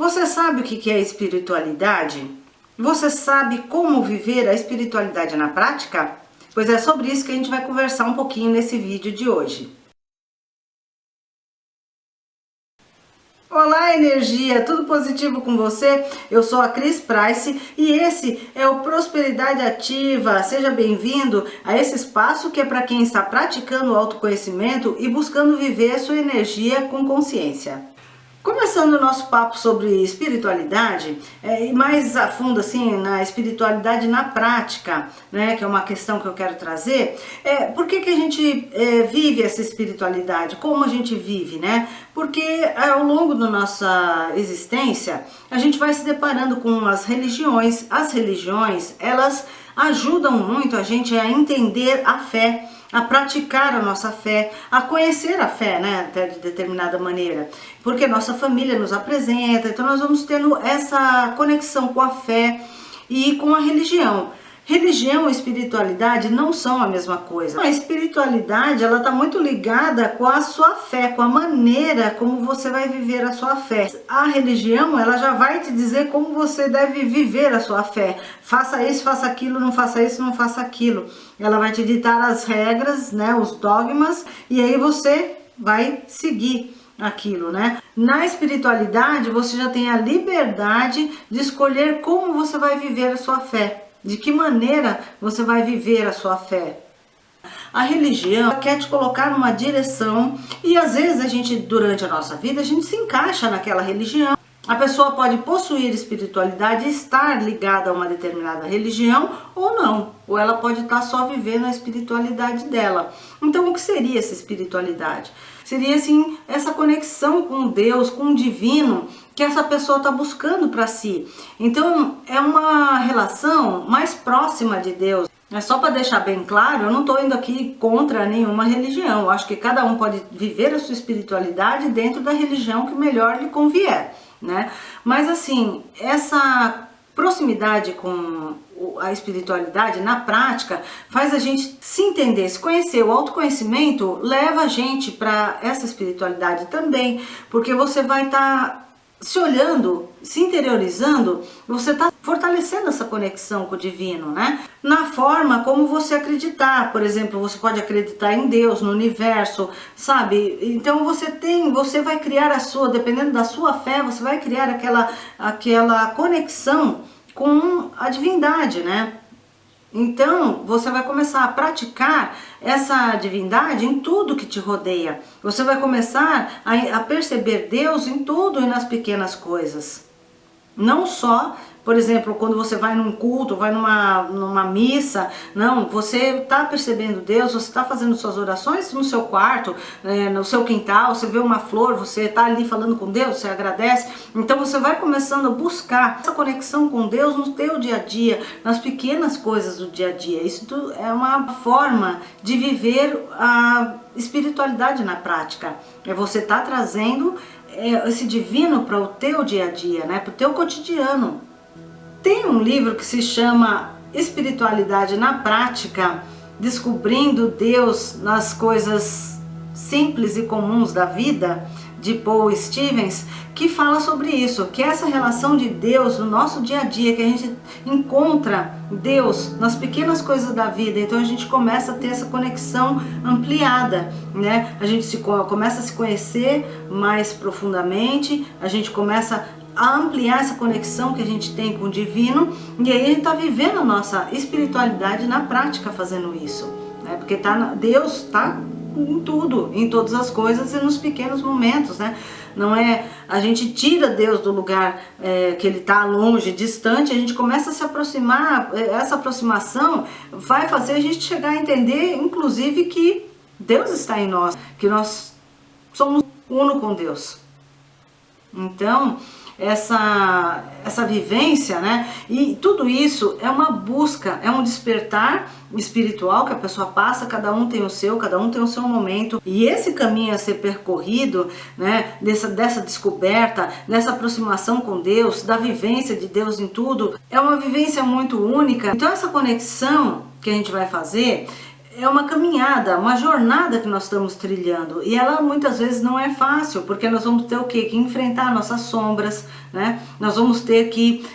Você sabe o que é espiritualidade? Você sabe como viver a espiritualidade na prática? Pois é sobre isso que a gente vai conversar um pouquinho nesse vídeo de hoje. Olá, energia! Tudo positivo com você? Eu sou a Cris Price e esse é o Prosperidade Ativa. Seja bem-vindo a esse espaço que é para quem está praticando o autoconhecimento e buscando viver a sua energia com consciência. Começando o nosso papo sobre espiritualidade, e mais a fundo assim, na espiritualidade na prática, né, que é uma questão que eu quero trazer, por que a gente vive essa espiritualidade, como a gente vive, né? Porque ao longo da nossa existência, a gente vai se deparando com as religiões. As religiões, elas ajudam muito a gente a entender a fé, a praticar a nossa fé, a conhecer a fé, né, até de determinada maneira, porque nossa família nos apresenta, então nós vamos tendo essa conexão com a fé e com a religião. Religião e espiritualidade não são a mesma coisa. A espiritualidade, ela está muito ligada com a sua fé, com a maneira como você vai viver a sua fé. A religião, ela já vai te dizer como você deve viver a sua fé. Faça isso, faça aquilo, não faça isso, não faça aquilo. Ela vai te ditar as regras, né, os dogmas, e aí você vai seguir aquilo, né? Na espiritualidade, você já tem a liberdade de escolher como você vai viver a sua fé. De que maneira você vai viver a sua fé? A religião quer te colocar numa direção e às vezes a gente, durante a nossa vida, a gente se encaixa naquela religião. A pessoa pode possuir espiritualidade e estar ligada a uma determinada religião ou não. Ou ela pode estar só vivendo a espiritualidade dela. Então, o que seria essa espiritualidade? Seria, assim, essa conexão com Deus, com o divino, que essa pessoa está buscando para si. Então, é uma relação mais próxima de Deus. É só para deixar bem claro, eu não estou indo aqui contra nenhuma religião. Eu acho que cada um pode viver a sua espiritualidade dentro da religião que melhor lhe convier, né? Mas assim, essa proximidade com a espiritualidade na prática faz a gente se entender, se conhecer. O autoconhecimento leva a gente para essa espiritualidade também, porque você vai estar se olhando, se interiorizando, você está fortalecendo essa conexão com o divino, né? Na forma como você acreditar, por exemplo, você pode acreditar em Deus, no universo, sabe? Então você vai criar a sua, dependendo da sua fé, você vai criar aquela conexão com a divindade, né? Então, você vai começar a praticar essa divindade em tudo que te rodeia. Você vai começar a perceber Deus em tudo e nas pequenas coisas. Não só, por exemplo, quando você vai num culto, vai numa missa, não, você está percebendo Deus, você está fazendo suas orações no seu quarto, no seu quintal, você vê uma flor, você está ali falando com Deus, você agradece, então você vai começando a buscar essa conexão com Deus no teu dia a dia, nas pequenas coisas do dia a dia. Isso é uma forma de viver a espiritualidade na prática, você está trazendo esse divino para o teu dia a dia, né, para o teu cotidiano. Tem um livro que se chama Espiritualidade na Prática, Descobrindo Deus nas Coisas Simples e Comuns da Vida, de Paul Stevens, que fala sobre isso, que é essa relação de Deus no nosso dia a dia, que a gente encontra Deus nas pequenas coisas da vida, então a gente começa a ter essa conexão ampliada, né? A gente começa a se conhecer mais profundamente, a gente começa a ampliar essa conexão que a gente tem com o divino, e aí a gente está vivendo a nossa espiritualidade na prática fazendo isso, né? Porque Deus está em tudo, em todas as coisas e nos pequenos momentos, né? Não é, a gente tira Deus do lugar que Ele está longe, distante, a gente começa a se aproximar, essa aproximação vai fazer a gente chegar a entender, inclusive, que Deus está em nós, que nós somos uno com Deus. Então, essa vivência, né? E tudo isso é uma busca, é um despertar espiritual que a pessoa passa, cada um tem o seu momento. E esse caminho a ser percorrido, né? Dessa descoberta, dessa aproximação com Deus, da vivência de Deus em tudo, é uma vivência muito única. Então essa conexão que a gente vai fazer é uma caminhada, uma jornada que nós estamos trilhando, e ela muitas vezes não é fácil, porque nós vamos ter o quê? Que enfrentar nossas sombras, né? Nós vamos ter que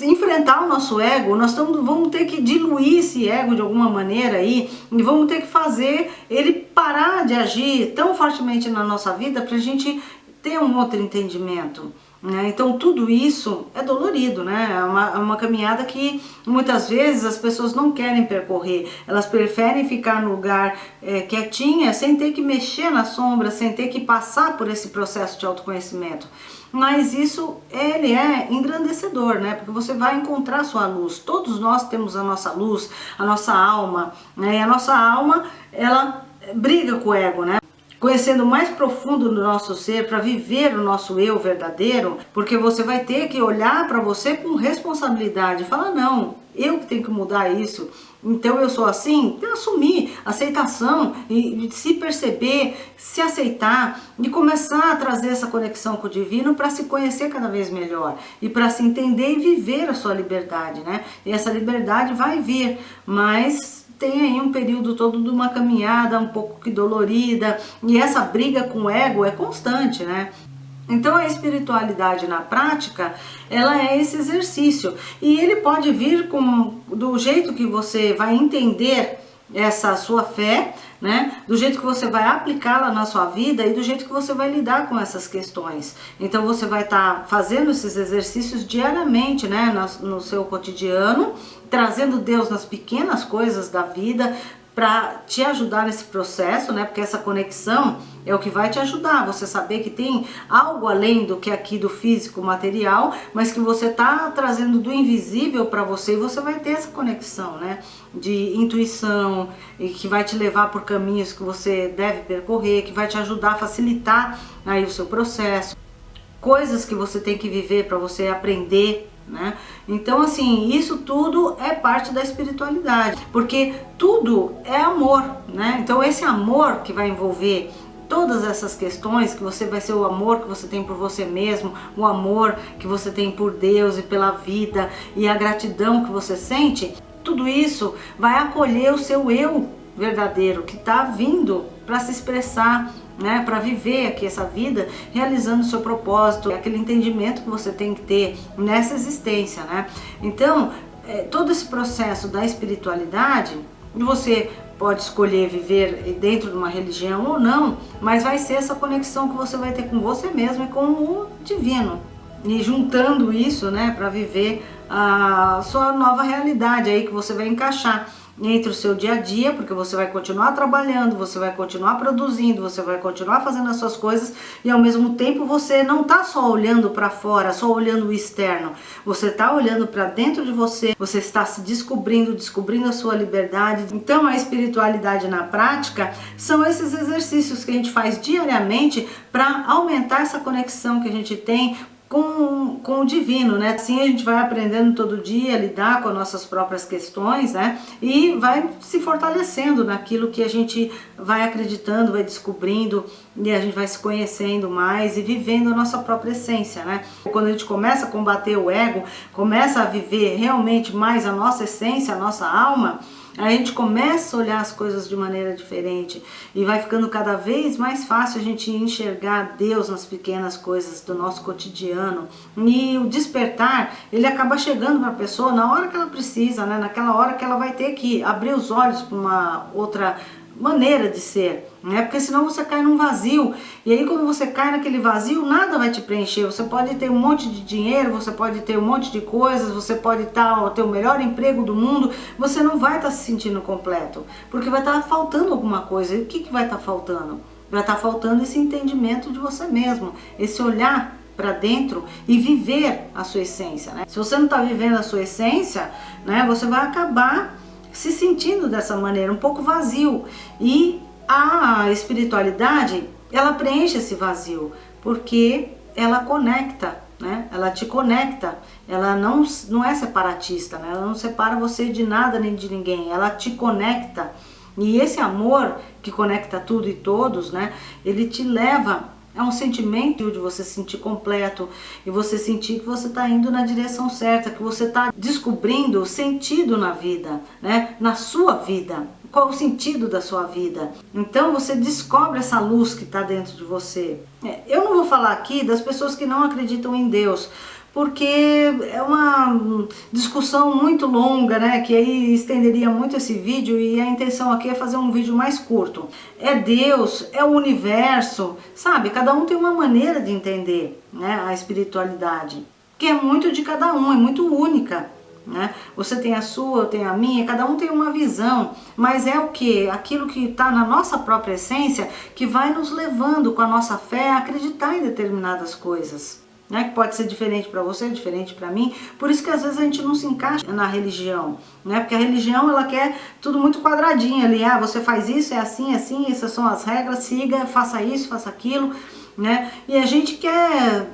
enfrentar o nosso ego, vamos ter que diluir esse ego de alguma maneira aí, e vamos ter que fazer ele parar de agir tão fortemente na nossa vida para a gente ter um outro entendimento. Então tudo isso é dolorido, né? É uma caminhada que muitas vezes as pessoas não querem percorrer, elas preferem ficar no lugar quietinha, sem ter que mexer na sombra, sem ter que passar por esse processo de autoconhecimento. Mas isso, ele é engrandecedor, né? Porque você vai encontrar a sua luz. Todos nós temos a nossa luz, a nossa alma, né? E a nossa alma, ela briga com o ego, né? Conhecendo o mais profundo do nosso ser para viver o nosso eu verdadeiro, porque você vai ter que olhar para você com responsabilidade, falar não, eu que tenho que mudar isso, então eu sou assim, assumir, aceitação e se perceber, se aceitar e começar a trazer essa conexão com o divino para se conhecer cada vez melhor e para se entender e viver a sua liberdade, né? E essa liberdade vai vir, mas tem aí um período todo de uma caminhada um pouco que dolorida, e essa briga com o ego é constante, né? Então a espiritualidade na prática, ela é esse exercício, e ele pode vir do jeito que você vai entender essa sua fé, né? Do jeito que você vai aplicá-la na sua vida e do jeito que você vai lidar com essas questões. Então você vai estar fazendo esses exercícios diariamente, né? No seu cotidiano, trazendo Deus nas pequenas coisas da vida para te ajudar nesse processo, né? Porque essa conexão é o que vai te ajudar, você saber que tem algo além do que aqui do físico material, mas que você está trazendo do invisível para você, e você vai ter essa conexão, né? De intuição, e que vai te levar por caminhos que você deve percorrer, que vai te ajudar a facilitar aí o seu processo, coisas que você tem que viver para você aprender, né? Então assim, isso tudo é parte da espiritualidade, porque tudo é amor, né? Então esse amor que vai envolver todas essas questões, que você vai ser o amor que você tem por você mesmo, o amor que você tem por Deus e pela vida, e a gratidão que você sente, tudo isso vai acolher o seu eu verdadeiro que está vindo para se expressar, né, para viver aqui essa vida, realizando o seu propósito, aquele entendimento que você tem que ter nessa existência, né? Então, todo esse processo da espiritualidade, você pode escolher viver dentro de uma religião ou não, mas vai ser essa conexão que você vai ter com você mesmo e com o divino, e juntando isso, né, para viver a sua nova realidade aí que você vai encaixar entre o seu dia a dia, porque você vai continuar trabalhando, você vai continuar produzindo, você vai continuar fazendo as suas coisas, e ao mesmo tempo você não está só olhando para fora, só olhando o externo, você está olhando para dentro de você, você está se descobrindo a sua liberdade. Então a espiritualidade na prática são esses exercícios que a gente faz diariamente para aumentar essa conexão que a gente tem com o divino, né? Assim a gente vai aprendendo todo dia a lidar com as nossas próprias questões, né? E vai se fortalecendo naquilo que a gente vai acreditando, vai descobrindo, e a gente vai se conhecendo mais e vivendo a nossa própria essência, né? Quando a gente começa a combater o ego, começa a viver realmente mais a nossa essência, a nossa alma, a gente começa a olhar as coisas de maneira diferente e vai ficando cada vez mais fácil a gente enxergar Deus nas pequenas coisas do nosso cotidiano. E o despertar, ele acaba chegando para a pessoa na hora que ela precisa, né? Naquela hora que ela vai ter que abrir os olhos para uma outra maneira de ser, né? Porque senão você cai num vazio, e aí quando você cai naquele vazio, nada vai te preencher. Você pode ter um monte de dinheiro, você pode ter um monte de coisas, você pode ter o melhor emprego do mundo, você não vai estar se sentindo completo, porque vai estar faltando alguma coisa. E o que vai estar faltando? Vai estar faltando esse entendimento de você mesmo, esse olhar para dentro e viver a sua essência, né? Se você não está vivendo a sua essência, né, você vai acabar se sentindo dessa maneira, um pouco vazio. E a espiritualidade, ela preenche esse vazio, porque ela conecta, né? Ela te conecta, ela não é separatista, né? Ela não separa você de nada nem de ninguém, ela te conecta. E esse amor que conecta tudo e todos, né, ele te leva É um sentimento de você se sentir completo e você sentir que você está indo na direção certa, que você está descobrindo sentido na vida, né? Na sua vida. Qual o sentido da sua vida? Então você descobre essa luz que está dentro de você. Eu não vou falar aqui das pessoas que não acreditam em Deus, porque é uma discussão muito longa, né? Que aí estenderia muito esse vídeo e a intenção aqui é fazer um vídeo mais curto. É Deus, é o universo, sabe? Cada um tem uma maneira de entender, né, a espiritualidade, que é muito de cada um, é muito única. Né? Você tem a sua, eu tenho a minha, cada um tem uma visão, mas é o que? Aquilo que está na nossa própria essência que vai nos levando com a nossa fé a acreditar em determinadas coisas. Né? Que pode ser diferente para você, diferente para mim, por isso que às vezes a gente não se encaixa na religião, né? Porque a religião ela quer tudo muito quadradinho ali, você faz isso, é assim, essas são as regras, siga, faça isso, faça aquilo, né? E a gente quer,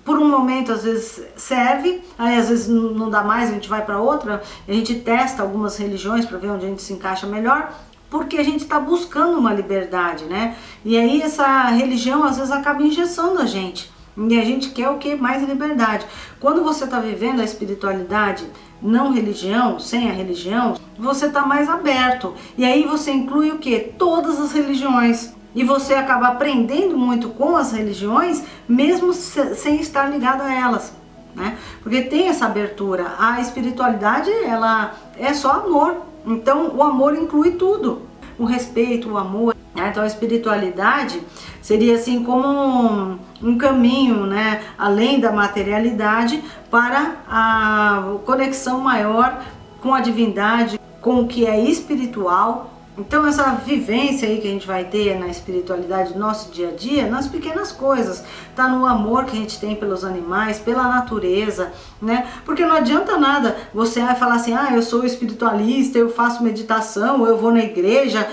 por um momento às vezes serve, aí às vezes não dá mais, a gente vai para outra, a gente testa algumas religiões para ver onde a gente se encaixa melhor, porque a gente está buscando uma liberdade, né? E aí essa religião às vezes acaba engessando a gente. E a gente quer o que? Mais liberdade. Quando você está vivendo a espiritualidade, não religião, sem a religião, você está mais aberto. E aí você inclui o que? Todas as religiões. E você acaba aprendendo muito com as religiões, mesmo sem estar ligado a elas. Né? Porque tem essa abertura. A espiritualidade, ela é só amor. Então o amor inclui tudo. O respeito, o amor. Então a espiritualidade seria assim como um caminho, né, além da materialidade, para a conexão maior com a divindade, com o que é espiritual. Então essa vivência aí que a gente vai ter na espiritualidade do nosso dia a dia, nas pequenas coisas, tá no amor que a gente tem pelos animais, pela natureza, né? Porque não adianta nada você falar assim, eu sou espiritualista, eu faço meditação, eu vou na igreja,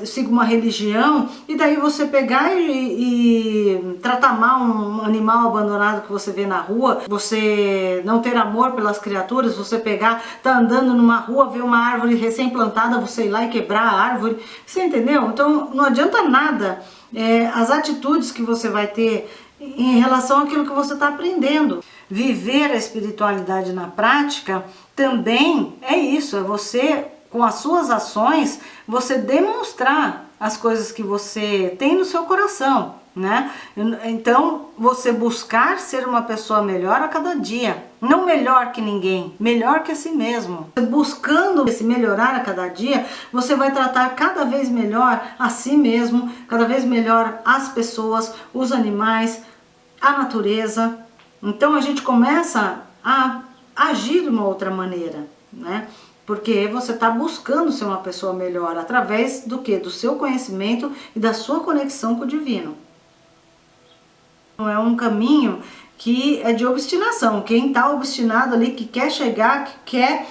sigo uma religião, e daí você pegar e tratar mal um animal abandonado que você vê na rua, você não ter amor pelas criaturas, você pegar, tá andando numa rua, ver uma árvore recém-plantada, você ir lá e quebrar a árvore, você entendeu? Então não adianta nada as atitudes que você vai ter em relação àquilo que você está aprendendo. Viver a espiritualidade na prática também é isso, é você, com as suas ações, você demonstrar as coisas que você tem no seu coração, né? Então, você buscar ser uma pessoa melhor a cada dia, não melhor que ninguém, melhor que a si mesmo. Buscando se melhorar a cada dia, você vai tratar cada vez melhor a si mesmo, cada vez melhor as pessoas, os animais, a natureza. Então a gente começa a agir de uma outra maneira, né? Porque você está buscando ser uma pessoa melhor através do que? Do seu conhecimento e da sua conexão com o divino. Não é um caminho que é de obstinação. Quem está obstinado ali, que quer chegar, que quer,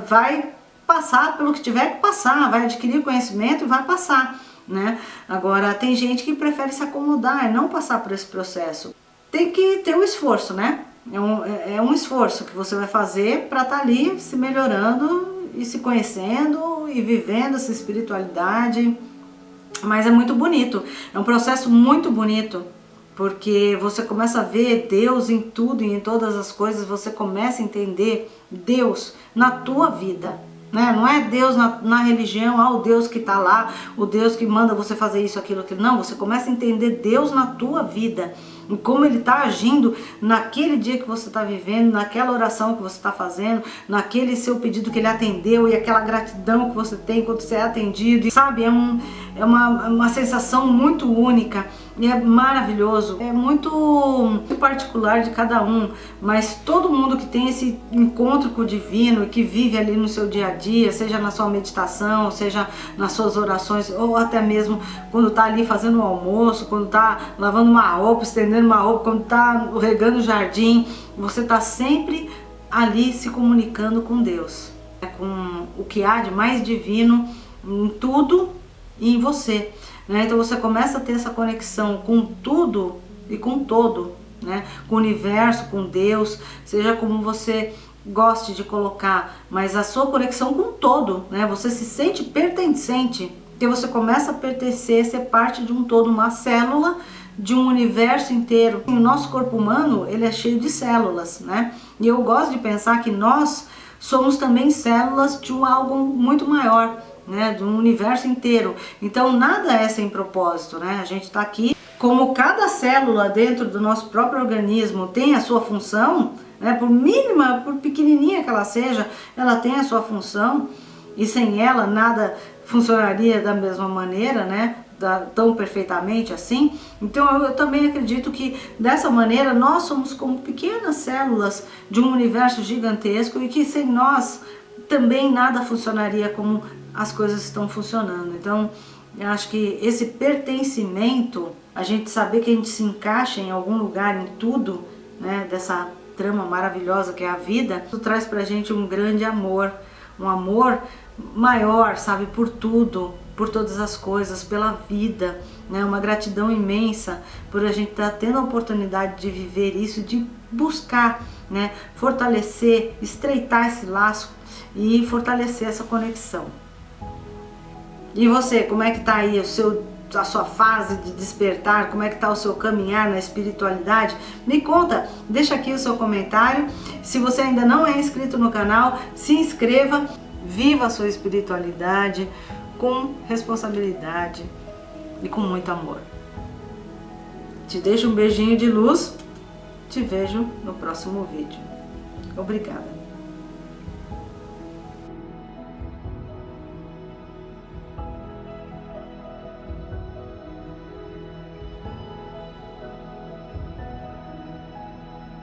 vai passar pelo que tiver que passar, vai adquirir conhecimento e vai passar, né? Agora tem gente que prefere se acomodar e não passar por esse processo. Tem que ter um esforço, né? É um esforço que você vai fazer para estar ali se melhorando e se conhecendo e vivendo essa espiritualidade. Mas é muito bonito, é um processo muito bonito, porque você começa a ver Deus em tudo e em todas as coisas, você começa a entender Deus na tua vida. Né? Não é Deus na religião, o Deus que está lá, o Deus que manda você fazer isso, aquilo, aquilo. Não, você começa a entender Deus na tua vida. E como Ele está agindo naquele dia que você está vivendo, naquela oração que você está fazendo, naquele seu pedido que Ele atendeu e aquela gratidão que você tem quando você é atendido. E, sabe, é uma sensação muito única e é maravilhoso. É muito particular de cada um, mas todo mundo que tem esse encontro com o divino e que vive ali no seu dia a dia, seja na sua meditação, seja nas suas orações, ou até mesmo quando está ali fazendo o almoço, quando está lavando uma roupa, estendendo uma roupa, quando está regando o jardim, você está sempre ali se comunicando com Deus, com o que há de mais divino em tudo e em você, né? Então você começa a ter essa conexão com tudo e com todo, né? Com o universo, com Deus, seja como você goste de colocar, mas a sua conexão com todo, né? Você se sente pertencente Porque você começa a pertencer, ser parte de um todo, uma célula de um universo inteiro. O nosso corpo humano, ele é cheio de células, né? E eu gosto de pensar que nós somos também células de algo muito maior, né? De um universo inteiro. Então nada é sem propósito, né? A gente está aqui, como cada célula dentro do nosso próprio organismo tem a sua função, né? Por mínima, por pequenininha que ela seja, ela tem a sua função, e sem ela nada funcionaria da mesma maneira, né? Tão perfeitamente assim. Então eu também acredito que dessa maneira nós somos como pequenas células de um universo gigantesco, e que sem nós também nada funcionaria como as coisas estão funcionando. Então eu acho que esse pertencimento, a gente saber que a gente se encaixa em algum lugar, em tudo, né, dessa trama maravilhosa que é a vida, isso traz pra gente um grande amor, um amor maior, sabe, por tudo, por todas as coisas, pela vida, né? Uma gratidão imensa por a gente estar tendo a oportunidade de viver isso, de buscar, né, fortalecer, estreitar esse laço e fortalecer essa conexão. E você, como é que tá aí a sua fase de despertar? Como é que tá o seu caminhar na espiritualidade? Me conta, deixa aqui o seu comentário. Se você ainda não é inscrito no canal, se inscreva. Viva a sua espiritualidade com responsabilidade e com muito amor. Te deixo um beijinho de luz. Te vejo no próximo vídeo. Obrigada.